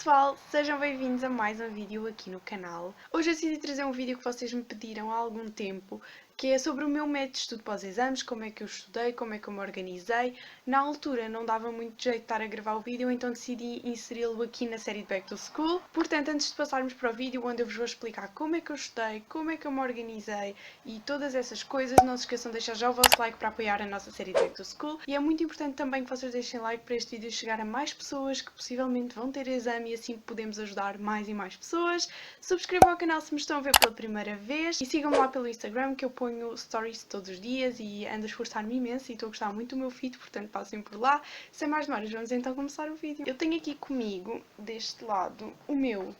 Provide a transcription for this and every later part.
pessoal, sejam bem-vindos a mais um vídeo aqui no canal. Hoje eu decidi trazer um vídeo que vocês me pediram há algum tempo, que é sobre o meu método de estudo para os exames, como é que eu estudei, como é que eu me organizei. Na altura não dava muito jeito de estar a gravar o vídeo, então decidi inseri-lo aqui na série de Back to School. Portanto, antes de passarmos para o vídeo onde eu vos vou explicar como é que eu estudei, como é que eu me organizei e todas essas coisas, não se esqueçam de deixar já o vosso like para apoiar a nossa série de Back to School. E é muito importante também que vocês deixem like para este vídeo chegar a mais pessoas que possivelmente vão ter exame e assim podemos ajudar mais e mais pessoas. Subscrevam ao canal se me estão a ver pela primeira vez e sigam-me lá pelo Instagram, que eu ponho stories todos os dias e ando a esforçar-me imenso e estou a gostar muito do meu feed, portanto passem por lá. Sem mais demoras, vamos então começar o vídeo. Eu tenho aqui comigo, deste lado, o meu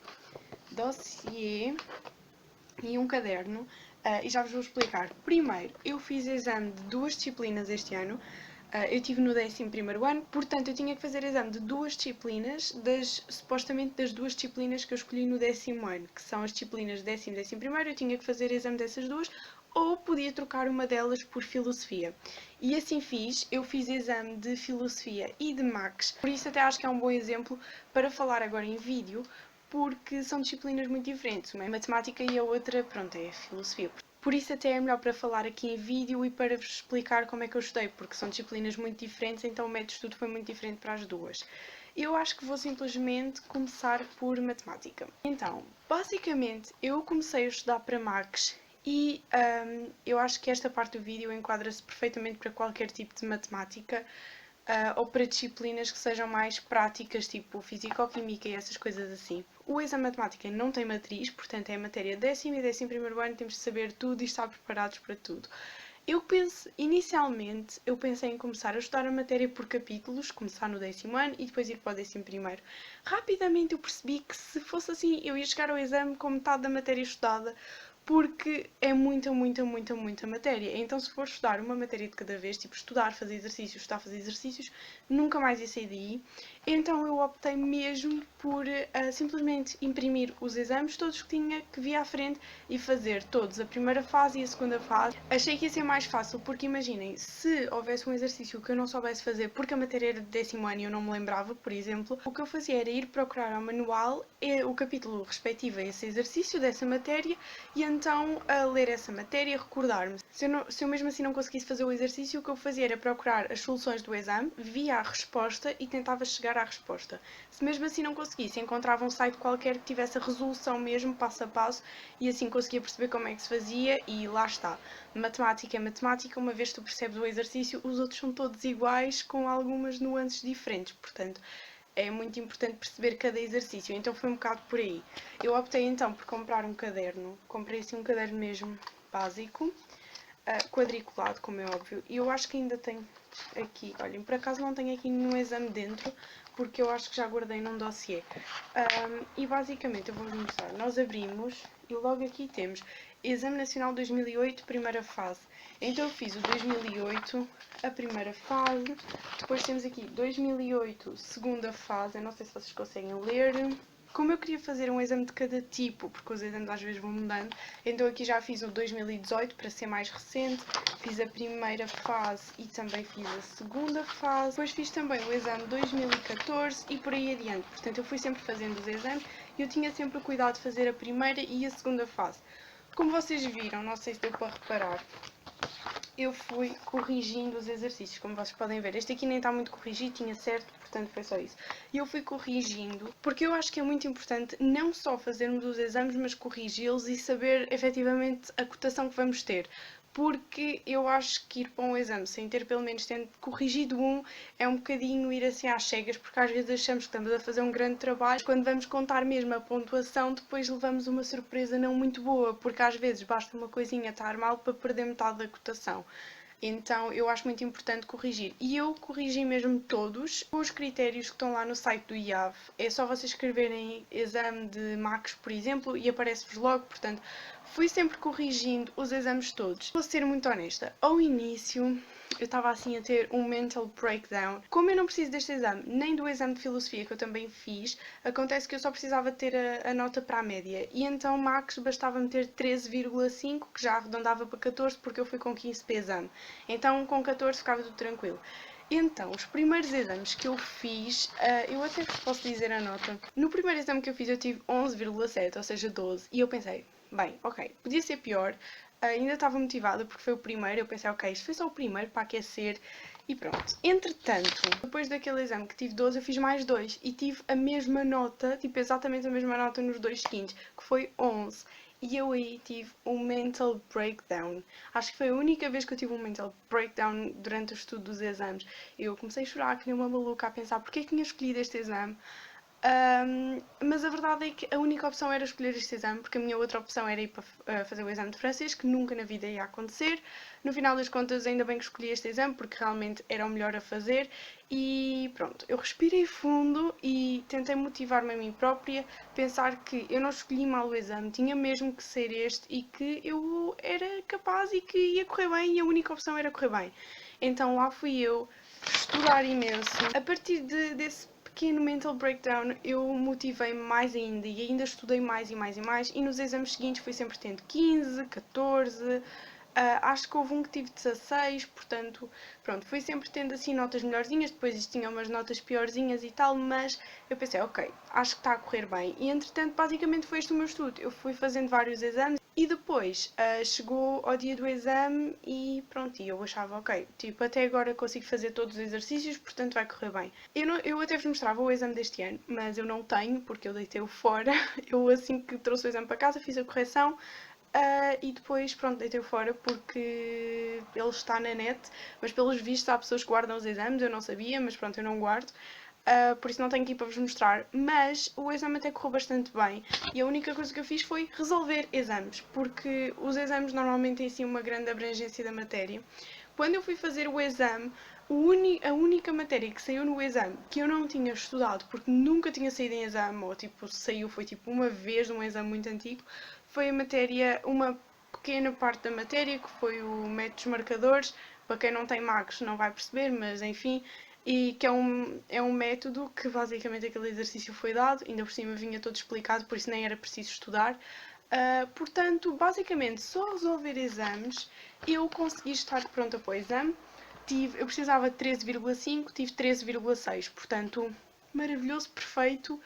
dossiê e um caderno e já vos vou explicar. Primeiro, eu fiz exame de duas disciplinas este ano. Eu estive no 11º ano, portanto eu tinha que fazer exame de duas disciplinas, supostamente das duas disciplinas que eu escolhi no 10º ano, que são as disciplinas de 10º e 11º, eu tinha que fazer exame dessas duas, ou podia trocar uma delas por filosofia. E assim fiz, eu fiz exame de filosofia e de Max, por isso até acho que é um bom exemplo para falar agora em vídeo, porque são disciplinas muito diferentes, uma é matemática e a outra, pronto, é filosofia. Por isso até é melhor para falar aqui em vídeo e para vos explicar como é que eu estudei, porque são disciplinas muito diferentes, então o método de estudo foi muito diferente para as duas. Eu acho que vou simplesmente começar por matemática. Então, basicamente, eu comecei a estudar para Max e eu acho que esta parte do vídeo enquadra-se perfeitamente para qualquer tipo de matemática. Ou para disciplinas que sejam mais práticas, tipo físico-química e essas coisas assim. O exame de matemática não tem matriz, portanto é a matéria 10º e 11º ano, temos de saber tudo e estar preparados para tudo. Inicialmente, eu pensei em começar a estudar a matéria por capítulos, começar no 10º ano e depois ir para o 11º. Rapidamente eu percebi que se fosse assim, eu ia chegar ao exame com metade da matéria estudada, porque é muita matéria. Então, se for estudar uma matéria de cada vez, tipo estudar, fazer exercícios, estudar, fazer exercícios, nunca mais ia sair daí. Então, eu optei mesmo por simplesmente imprimir os exames todos que tinha, que via à frente, e fazer todos a primeira fase e a segunda fase. Achei que ia ser mais fácil, porque imaginem, se houvesse um exercício que eu não soubesse fazer, porque a matéria era de 10º ano e eu não me lembrava, por exemplo, o que eu fazia era ir procurar ao manual o capítulo respectivo a esse exercício dessa matéria e então a ler essa matéria, recordar-me. Se eu mesmo assim não conseguisse fazer o exercício, o que eu fazia era procurar as soluções do exame, via a resposta e tentava chegar à resposta. Se mesmo assim não conseguisse, encontrava um site qualquer que tivesse a resolução mesmo, passo a passo, e assim conseguia perceber como é que se fazia e lá está. Matemática é matemática, uma vez que tu percebes o exercício, os outros são todos iguais, com algumas nuances diferentes, portanto é muito importante perceber cada exercício, então foi um bocado por aí. Eu optei então por comprar um caderno, comprei assim um caderno mesmo básico, quadriculado, como é óbvio, e eu acho que ainda tenho aqui, olhem, por acaso não tenho aqui nenhum exame dentro, porque eu acho que já guardei num dossiê. E basicamente eu vou-vos mostrar, nós abrimos e logo aqui temos Exame Nacional 2008, primeira fase. Então eu fiz o 2008, a primeira fase, depois temos aqui 2008, segunda fase, eu não sei se vocês conseguem ler. Como eu queria fazer um exame de cada tipo, porque os exames às vezes vão mudando, então aqui já fiz o 2018 para ser mais recente, fiz a primeira fase e também fiz a segunda fase, depois fiz também o exame 2014 e por aí adiante. Portanto, eu fui sempre fazendo os exames e eu tinha sempre o cuidado de fazer a primeira e a segunda fase. Como vocês viram, não sei se deu para reparar, eu fui corrigindo os exercícios, como vocês podem ver. Este aqui nem está muito corrigido, tinha certo, portanto foi só isso. E eu fui corrigindo, porque eu acho que é muito importante não só fazermos os exames, mas corrigi-los e saber efetivamente a cotação que vamos ter. Porque eu acho que ir para um exame sem ter pelo menos tendo corrigido um é um bocadinho ir assim às cegas, porque às vezes achamos que estamos a fazer um grande trabalho, quando vamos contar mesmo a pontuação, depois levamos uma surpresa não muito boa, porque às vezes basta uma coisinha estar mal para perder metade da cotação. Então eu acho muito importante corrigir. E eu corrigi mesmo todos os critérios que estão lá no site do IAV. É só vocês escreverem exame de Max, por exemplo, e aparece-vos logo. Portanto, fui sempre corrigindo os exames todos. Vou ser muito honesta. Ao início, eu estava assim a ter um mental breakdown. Como eu não preciso deste exame, nem do exame de filosofia que eu também fiz, acontece que eu só precisava ter a nota para a média. E então Max bastava-me ter 13,5, que já arredondava para 14, porque eu fui com 15 para exame. Então com 14 ficava tudo tranquilo. Então, os primeiros exames que eu fiz, eu até vos posso dizer a nota. No primeiro exame que eu fiz eu tive 11,7, ou seja, 12. E eu pensei, bem, ok, podia ser pior. Ainda estava motivada porque foi o primeiro. Eu pensei, ok, isto foi só o primeiro para aquecer. E pronto. Entretanto, depois daquele exame que tive 12, eu fiz mais dois. E tive a mesma nota, tipo exatamente a mesma nota nos dois seguintes, que foi 11. E eu aí tive um mental breakdown. Acho que foi a única vez que eu tive um mental breakdown durante o estudo dos exames. Eu comecei a chorar que nem uma maluca a pensar porque é que tinha escolhido este exame. Mas a verdade é que a única opção era escolher este exame, porque a minha outra opção era ir para fazer o exame de francês, que nunca na vida ia acontecer. No final das contas, ainda bem que escolhi este exame, porque realmente era o melhor a fazer. E pronto, eu respirei fundo e tentei motivar-me a mim própria, pensar que eu não escolhi mal o exame, tinha mesmo que ser este e que eu era capaz e que ia correr bem e a única opção era correr bem. Então lá fui eu estudar imenso. A partir desse pequeno mental breakdown, eu motivei-me mais ainda e ainda estudei mais e mais e mais. E nos exames seguintes fui sempre tendo 15, 14. Acho que houve um que tive 16, portanto, pronto, fui sempre tendo assim notas melhorzinhas, depois isto tinha umas notas piorzinhas e tal, mas eu pensei, ok, acho que está a correr bem. E entretanto, basicamente foi este o meu estudo. Eu fui fazendo vários exames e depois chegou ao dia do exame e pronto, e eu achava, ok, tipo, até agora consigo fazer todos os exercícios, portanto vai correr bem. Eu até vos mostrava o exame deste ano, mas eu não tenho, porque eu deitei-o fora. Eu assim que trouxe o exame para casa fiz a correção, e depois, pronto, deitei-o fora porque ele está na net, mas pelos vistos há pessoas que guardam os exames, eu não sabia, mas pronto, eu não guardo. Por isso não tenho aqui para vos mostrar, mas o exame até correu bastante bem e a única coisa que eu fiz foi resolver exames, porque os exames normalmente têm assim uma grande abrangência da matéria. Quando eu fui fazer o exame, a única matéria que saiu no exame que eu não tinha estudado, porque nunca tinha saído em exame, ou tipo, saiu foi tipo uma vez num exame muito antigo, foi a matéria, uma pequena parte da matéria, que foi o método dos marcadores. Para quem não tem magos não vai perceber, mas enfim, e que é um método que basicamente aquele exercício foi dado, ainda por cima vinha todo explicado, por isso nem era preciso estudar. Portanto, basicamente, só resolver exames, eu consegui estar pronta para o exame. Eu precisava de 13,5, tive 13,6, portanto, maravilhoso, perfeito.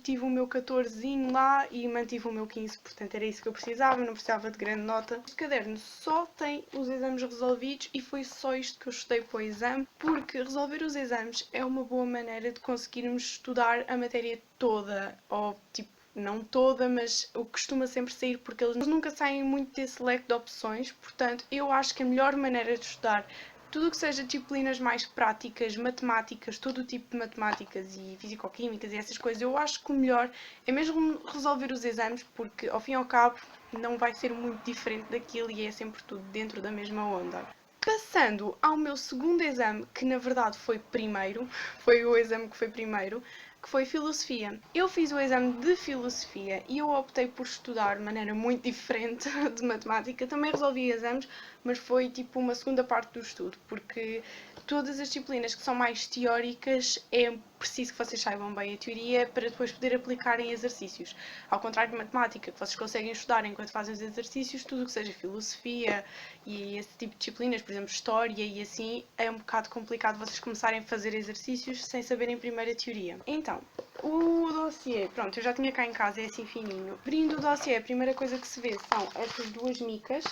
Tive o meu 14 lá e mantive o meu 15, portanto era isso que eu precisava, não precisava de grande nota. Este caderno só tem os exames resolvidos e foi só isto que eu estudei para o exame, porque resolver os exames é uma boa maneira de conseguirmos estudar a matéria toda, ou tipo, não toda, mas o que costuma sempre sair, porque eles nunca saem muito desse leque de opções, portanto eu acho que a melhor maneira de estudar tudo o que seja disciplinas mais práticas, matemáticas, todo o tipo de matemáticas e fisicoquímicas e essas coisas, eu acho que o melhor é mesmo resolver os exames, porque ao fim e ao cabo não vai ser muito diferente daquilo e é sempre tudo dentro da mesma onda. Passando ao meu segundo exame, que na verdade foi primeiro, foi o exame que foi primeiro, que foi filosofia. Eu fiz o exame de filosofia e eu optei por estudar de maneira muito diferente de matemática. Também resolvi exames, mas foi tipo uma segunda parte do estudo, porque todas as disciplinas que são mais teóricas é preciso que vocês saibam bem a teoria para depois poder aplicar em exercícios. Ao contrário de matemática, que vocês conseguem estudar enquanto fazem os exercícios, tudo o que seja filosofia e esse tipo de disciplinas, por exemplo, história e assim, é um bocado complicado vocês começarem a fazer exercícios sem saberem primeiro a teoria. Então, o dossiê, pronto, eu já tinha cá em casa, é assim fininho. Abrindo o dossiê, a primeira coisa que se vê são estas duas micas.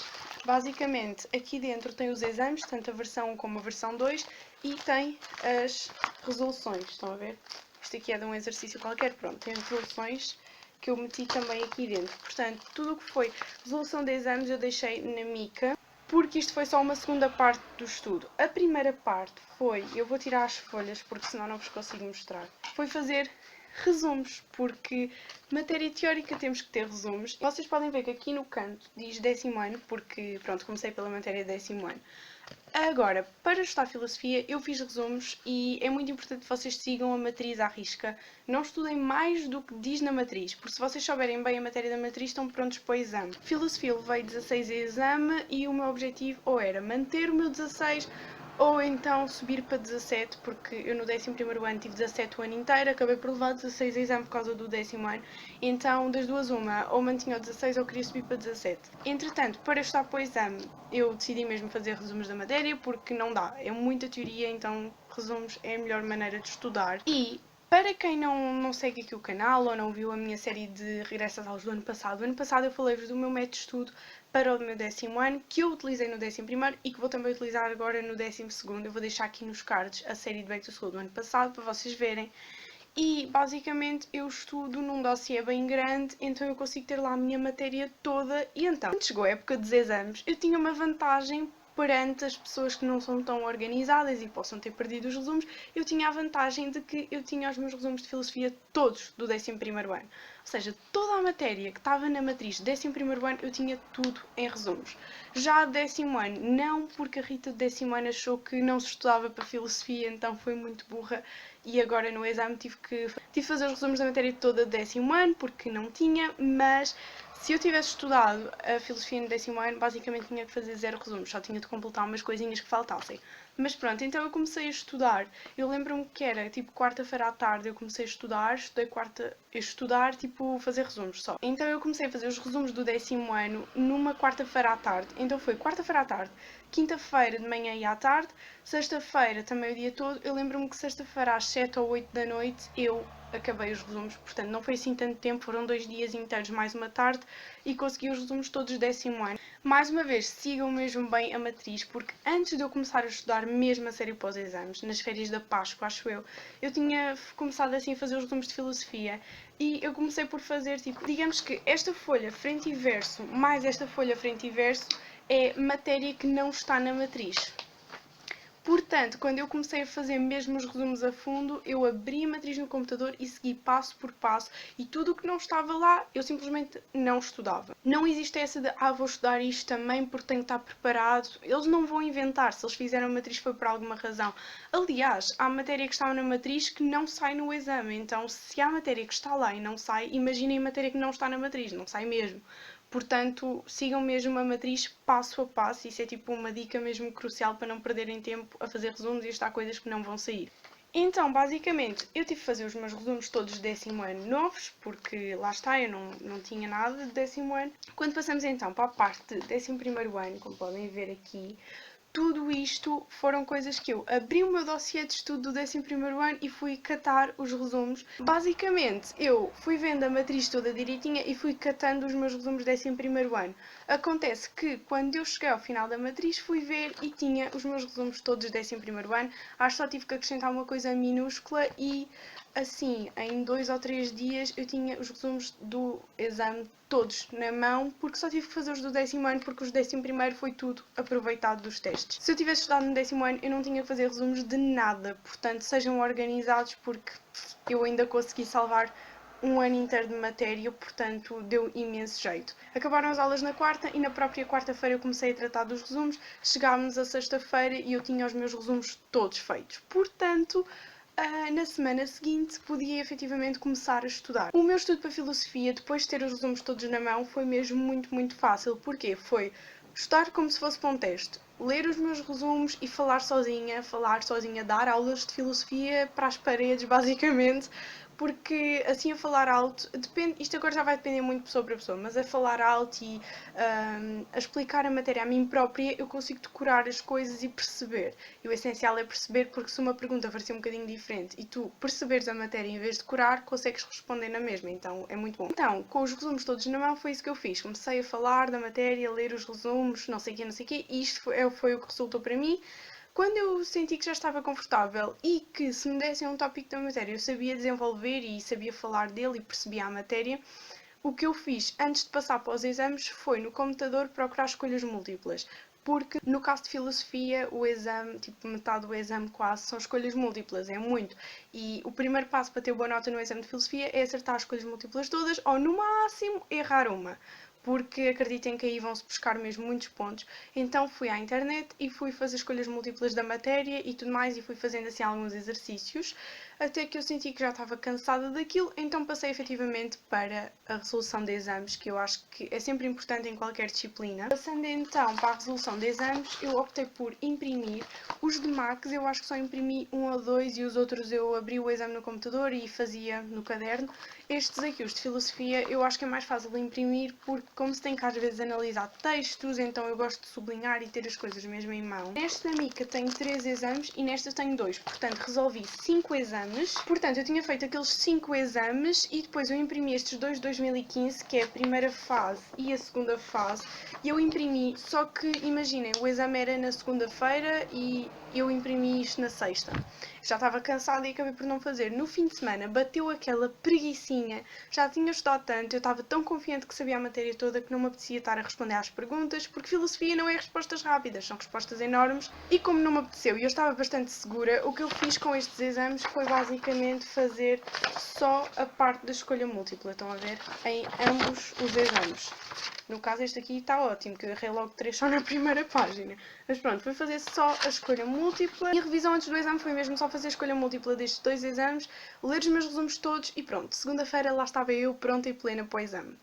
Basicamente, aqui dentro tem os exames, tanto a versão 1 como a versão 2, e tem as resoluções, estão a ver? Isto aqui é de um exercício qualquer, pronto, tem as resoluções que eu meti também aqui dentro. Portanto, tudo o que foi resolução de exames eu deixei na mica, porque isto foi só uma segunda parte do estudo. A primeira parte foi, eu vou tirar as folhas porque senão não vos consigo mostrar, foi fazer resumos, porque matéria teórica temos que ter resumos. Vocês podem ver que aqui no canto diz 10º ano, porque pronto, comecei pela matéria de 10º ano. Agora, para estudar filosofia, eu fiz resumos e é muito importante que vocês sigam a matriz à risca. Não estudem mais do que diz na matriz, porque se vocês souberem bem a matéria da matriz, estão prontos para o exame. Filosofia levei 16 a exame e o meu objetivo ou era manter o meu 16 ou então subir para 17, porque eu no 11º ano tive 17 o ano inteiro, acabei por levar 16 a exame por causa do 10º ano, então das duas uma, ou mantinha o 16 ou queria subir para 17. Entretanto, para estudar para o exame, eu decidi mesmo fazer resumos da matéria, porque não dá, é muita teoria, então resumos é a melhor maneira de estudar. E para quem não segue aqui o canal ou não viu a minha série de regresso às aulas do ano passado eu falei-vos do meu método de estudo para o meu 10º ano, que eu utilizei no 11º e que vou também utilizar agora no 12º. Eu vou deixar aqui nos cards a série de Back to School do ano passado para vocês verem. E basicamente eu estudo num dossiê bem grande, então eu consigo ter lá a minha matéria toda. E então, quando chegou a época dos exames, eu tinha uma vantagem perante as pessoas que não são tão organizadas e possam ter perdido os resumos. Eu tinha a vantagem de que eu tinha os meus resumos de filosofia todos do 11º ano. Ou seja, toda a matéria que estava na matriz do 11º ano eu tinha tudo em resumos. Já 10º ano, não, porque a Rita do 10º ano achou que não se estudava para filosofia, então foi muito burra e agora no exame tive que fazer os resumos da matéria toda do 10º ano, porque não tinha, mas se eu tivesse estudado a filosofia no 10º ano, basicamente tinha que fazer 0 resumos, só tinha de completar umas coisinhas que faltassem. Mas pronto, então eu comecei a estudar. Eu lembro-me que era tipo quarta-feira à tarde, eu comecei a estudar, tipo fazer resumos só. Então eu comecei a fazer os resumos do 10º ano numa quarta-feira à tarde. Então foi quarta-feira à tarde, quinta-feira de manhã e à tarde, sexta-feira também o dia todo. Eu lembro-me que sexta-feira às 7 ou 8 da noite eu acabei os resumos, portanto não foi assim tanto tempo, foram 2 dias inteiros mais uma tarde e consegui os resumos todos do 10º ano. Mais uma vez, sigam mesmo bem a matriz, porque antes de eu começar a estudar mesmo a sério para os exames, nas férias da Páscoa, acho eu tinha começado assim a fazer os resumos de filosofia e eu comecei por fazer, tipo, digamos que esta folha frente e verso mais esta folha frente e verso é matéria que não está na matriz. Portanto, quando eu comecei a fazer mesmo os resumos a fundo, eu abri a matriz no computador e segui passo por passo e tudo o que não estava lá, eu simplesmente não estudava. Não existe essa de, vou estudar isto também porque tenho que estar preparado. Eles não vão inventar, se eles fizeram a matriz foi por alguma razão. Aliás, há matéria que está na matriz que não sai no exame, então se há matéria que está lá e não sai, imaginem a matéria que não está na matriz, não sai mesmo. Portanto, sigam mesmo a matriz passo a passo, isso é tipo uma dica mesmo crucial para não perderem tempo a fazer resumos e estar coisas que não vão sair. Então, basicamente, eu tive que fazer os meus resumos todos de 10º ano novos, porque lá está, eu não tinha nada de 10º ano. Quando passamos então para a parte de 11º ano, como podem ver aqui, tudo isto foram coisas que eu abri o meu dossiê de estudo do 11º ano e fui catar os resumos. Basicamente, eu fui vendo a matriz toda direitinha e fui catando os meus resumos do 11º ano. Acontece que, quando eu cheguei ao final da matriz, fui ver e tinha os meus resumos todos do 11º ano. Acho que só tive que acrescentar uma coisa minúscula e, assim, em 2 ou 3 dias eu tinha os resumos do exame todos na mão, porque só tive que fazer os do 10º ano, porque os do 11º foi tudo aproveitado dos testes. Se eu tivesse estudado no 10º ano, eu não tinha que fazer resumos de nada, portanto sejam organizados, porque eu ainda consegui salvar um ano inteiro de matéria, portanto deu imenso jeito. Acabaram as aulas na quarta e na própria quarta-feira eu comecei a tratar dos resumos, chegámos a sexta-feira e eu tinha os meus resumos todos feitos. Portanto, na semana seguinte podia efetivamente começar a estudar. O meu estudo para filosofia, depois de ter os resumos todos na mão, foi mesmo muito fácil. Porquê? Foi estudar como se fosse para um teste, ler os meus resumos e falar sozinha, dar aulas de filosofia para as paredes, basicamente, porque assim a falar alto, depende, isto agora já vai depender muito de pessoa para pessoa, mas a falar alto e a explicar a matéria a mim própria, eu consigo decorar as coisas e perceber. E o essencial é perceber, porque se uma pergunta for ser um bocadinho diferente e tu perceberes a matéria em vez de decorar, consegues responder na mesma, então é muito bom. Então, com os resumos todos na mão, foi isso que eu fiz. Comecei a falar da matéria, a ler os resumos, não sei o quê, e isto foi o que resultou para mim. Quando eu senti que já estava confortável e que se me dessem um tópico da matéria eu sabia desenvolver e sabia falar dele e percebia a matéria, o que eu fiz antes de passar para os exames foi no computador procurar escolhas múltiplas. Porque no caso de filosofia, o exame, tipo metade do exame quase, são escolhas múltiplas, é muito. E o primeiro passo para ter boa nota no exame de filosofia é acertar as escolhas múltiplas todas ou no máximo errar uma, porque acreditem que aí vão-se buscar mesmo muitos pontos. Então fui à internet e fui fazer escolhas múltiplas da matéria e tudo mais, e fui fazendo assim alguns exercícios. até que eu senti que já estava cansada daquilo, então passei efetivamente para a resolução de exames, que eu acho que é sempre importante em qualquer disciplina. Passando então para a resolução de exames, eu optei por imprimir. Os de Max eu acho que só imprimi um ou dois e os outros eu abri o exame no computador e fazia no caderno. Estes aqui, os de filosofia, eu acho que é mais fácil de imprimir porque como se tem que às vezes analisar textos, então eu gosto de sublinhar e ter as coisas mesmo em mão. Nesta mica tenho 3 exames e nesta tenho 2, portanto resolvi 5 exames. Portanto, eu tinha feito aqueles 5 exames e depois eu imprimi estes dois de 2015, que é a primeira fase e a segunda fase. E eu imprimi, só que imaginem, o exame era na segunda-feira e eu imprimi isto na sexta. Já estava cansada e acabei por não fazer. No fim de semana bateu aquela preguicinha. Já tinha estudado tanto, eu estava tão confiante que sabia a matéria toda que não me apetecia estar a responder às perguntas, porque filosofia não é respostas rápidas, são respostas enormes. E como não me apeteceu e eu estava bastante segura, o que eu fiz com estes exames foi basicamente fazer só a parte da escolha múltipla. Estão a ver? Em ambos os exames. No caso, este aqui está ótimo, que eu errei logo 3 só na primeira página. Mas pronto, foi fazer só a escolha múltipla. E a revisão antes do exame foi mesmo só fazer a escolha múltipla destes 2 exames, ler os meus resumos todos e pronto. Segunda-feira lá estava eu pronta e plena para o exame.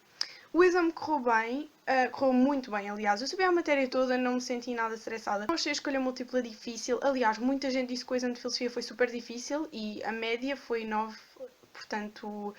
O exame correu bem, correu muito bem, aliás. Eu sabia a matéria toda, não me senti nada estressada. Não achei a escolha múltipla difícil. Aliás, muita gente disse que o exame de filosofia foi super difícil e a média foi 9, portanto,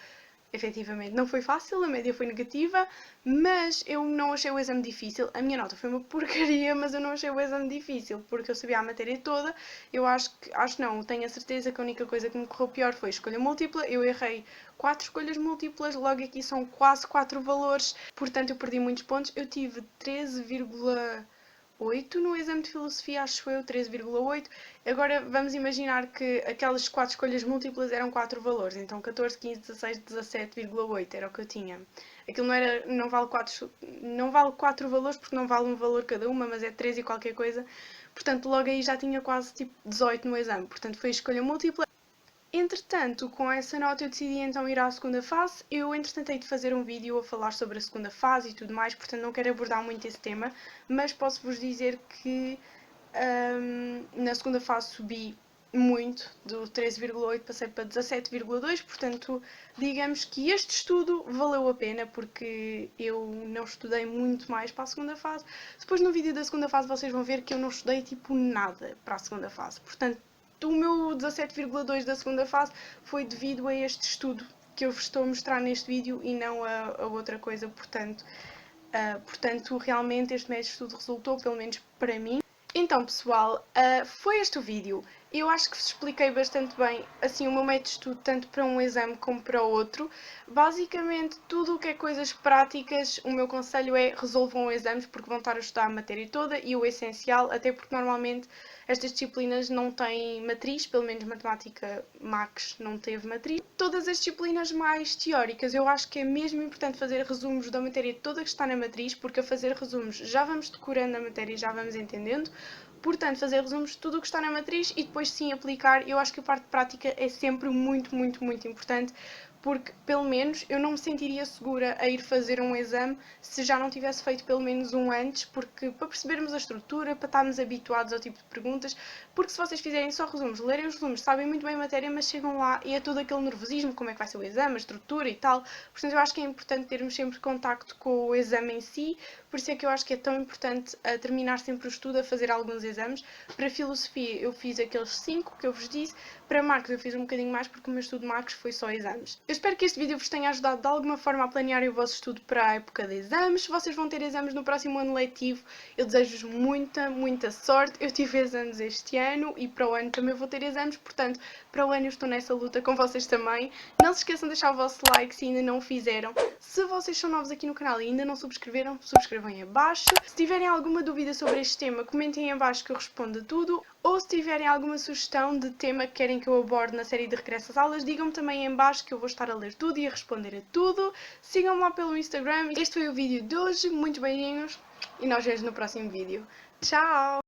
efetivamente não foi fácil, a média foi negativa, mas eu não achei o exame difícil. A minha nota foi uma porcaria, mas eu não achei o exame difícil, porque eu sabia a matéria toda. Eu acho não, tenho a certeza que a única coisa que me correu pior foi a escolha múltipla. Eu errei 4 escolhas múltiplas, logo aqui são quase 4 valores, portanto eu perdi muitos pontos. Eu tive 13,8 no exame de filosofia, acho eu, 13,8. Agora vamos imaginar que aquelas 4 escolhas múltiplas eram 4 valores, então 14, 15, 16, 17,8 era o que eu tinha. Aquilo não vale 4 valores porque não vale um valor cada uma, mas é 13 e qualquer coisa. Portanto, logo aí já tinha quase tipo 18 no exame, portanto foi escolha múltipla. Entretanto, com essa nota eu decidi então ir à segunda fase. Eu, entretanto, hei de fazer um vídeo a falar sobre a segunda fase e tudo mais, portanto não quero abordar muito esse tema, mas posso-vos dizer que na segunda fase subi muito, do 13,8 passei para 17,2, portanto digamos que este estudo valeu a pena porque eu não estudei muito mais para a segunda fase. Depois no vídeo da segunda fase vocês vão ver que eu não estudei tipo nada para a segunda fase, portanto o meu 17,2 da segunda fase foi devido a este estudo que eu vos estou a mostrar neste vídeo e não a outra coisa, portanto realmente este método de estudo resultou, pelo menos para mim. Então pessoal, foi este o vídeo. Eu acho que vos expliquei bastante bem assim, o meu método de estudo tanto para um exame como para o outro. Basicamente, tudo o que é coisas práticas, o meu conselho é resolvam exames porque vão estar a estudar a matéria toda e o essencial, até porque normalmente estas disciplinas não têm matriz, pelo menos matemática Max não teve matriz. Todas as disciplinas mais teóricas, eu acho que é mesmo importante fazer resumos da matéria toda que está na matriz, porque a fazer resumos já vamos decorando a matéria e já vamos entendendo. Portanto, fazer resumos de tudo o que está na matriz e depois sim aplicar. Eu acho que a parte prática é sempre muito, muito, muito importante, porque pelo menos eu não me sentiria segura a ir fazer um exame se já não tivesse feito pelo menos um antes, porque para percebermos a estrutura, para estarmos habituados ao tipo de perguntas, porque se vocês fizerem só resumos, lerem os resumos, sabem muito bem a matéria, mas chegam lá e é todo aquele nervosismo, como é que vai ser o exame, a estrutura e tal. Portanto, eu acho que é importante termos sempre contacto com o exame em si, por isso é que eu acho que é tão importante terminar sempre o estudo a fazer alguns exames. Para filosofia eu fiz aqueles 5 que eu vos disse, para Marcos eu fiz um bocadinho mais porque o meu estudo de Marcos foi só exames. Eu espero que este vídeo vos tenha ajudado de alguma forma a planear o vosso estudo para a época de exames. Se vocês vão ter exames no próximo ano letivo, eu desejo-vos muita, muita sorte. Eu tive exames este ano e para o ano também vou ter exames, portanto, para o ano eu estou nessa luta com vocês também. Não se esqueçam de deixar o vosso like se ainda não o fizeram. Se vocês são novos aqui no canal e ainda não subscreveram, subscrevam aí abaixo. Se tiverem alguma dúvida sobre este tema, comentem aí abaixo que eu respondo a tudo. Ou se tiverem alguma sugestão de tema que querem que eu aborde na série de regresso às aulas, digam-me também em baixo que eu vou estar a ler tudo e a responder a tudo. Sigam-me lá pelo Instagram. Este foi o vídeo de hoje, muito beijinhos e nós vemos no próximo vídeo. Tchau!